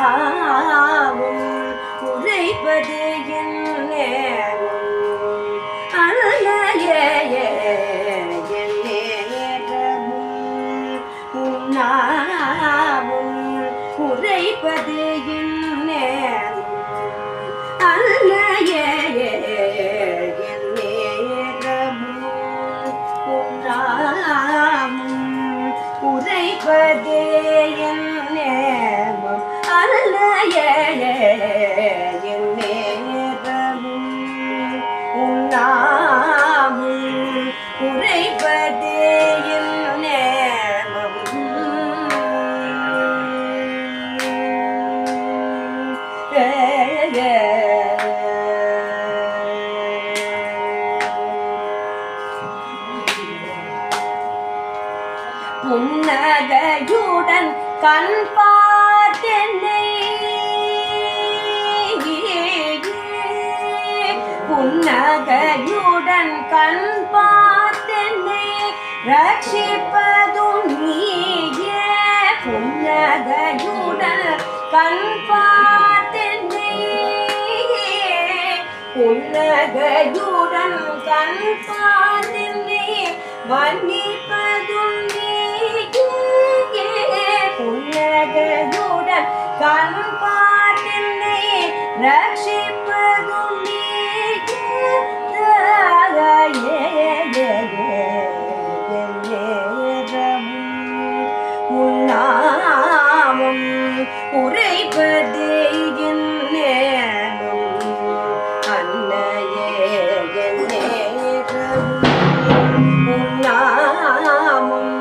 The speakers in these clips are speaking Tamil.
உன்னாவும் உரைப்பது என் நேரம் அல்லையே என் நேரமும் உன்னாவும் உரைப்பது என் நேரம் அல்லையே என் நேரமும் உன்னாவும் உரைப்பதே என் நேரம் அல்லையே என் நேரமும் உன்னாவும் உரைப்பதே என் புன்னகையுடன் கண் பார்த்தென்னை புன்னகையுடன் கண் பார்த்தென்னை ரட்சிப்பதும் நீயே புன்னகையுடன் கண் பார்த்தென்னை புன்னகையுடன் கண் பார்த்தென்னை மன்னிப்பதும் புன்னகையுடன் கண் பார்த்தென்னை ரட்சிப்பதும் உன்னாவும் உரைப்பதே என் நேரம் அன்னையே என் நேரம் உன்னாவும்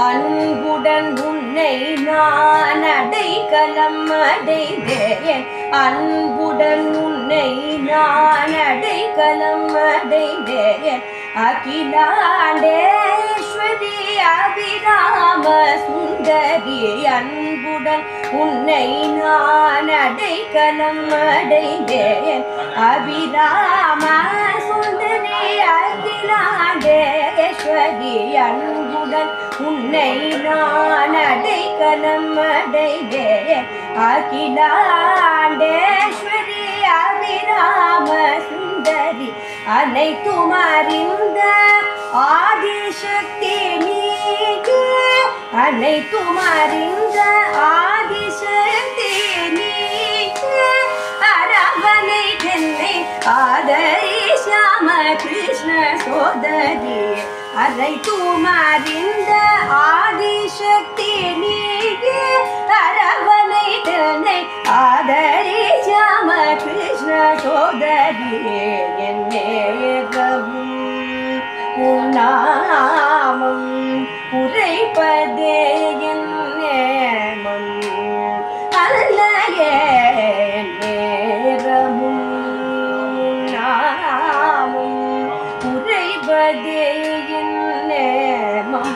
அன்புடன் உன்னை நான் அடைக்கலம் அடைந்தேன் அன்புடன் உன்னை நான் அடைக்கலம் அடைந்தேன் அகிலாண்டேஸ்வரி அபிராம சுந்தரி அன்புடன் உன்னை நான் அடைக்கலம் அடைந்தேன் அபிராம சுந்தரி அகிலாண்டேஸ்வரி அன்புடன் உன்னை நான் அடைக்கலம் அடைந்தேன் அகிலாண்டேஸ்வரி அபிராம சுந்தரி அனைத்தும் அறிந்த ஆதிசக்தி நீக்கு அனைத்தும் அறிந்த ஆதிசக்தி நீக்கு அரவணை தென்னை ஆதரி ஷியாம கிருஷ்ண சோதரி அனைத்தும் அறிந்த ஆதிசக்தி நீக்கு அரவணை தென்னை ஆதரி ஷியாம கிருஷ்ண சோதரி என் நேரமும் உன்னாவும் உரைப்பதே என் நேரம் அல்லையே என் நேரமும் உன்னாவும் உரைப்பதே என் நேரம்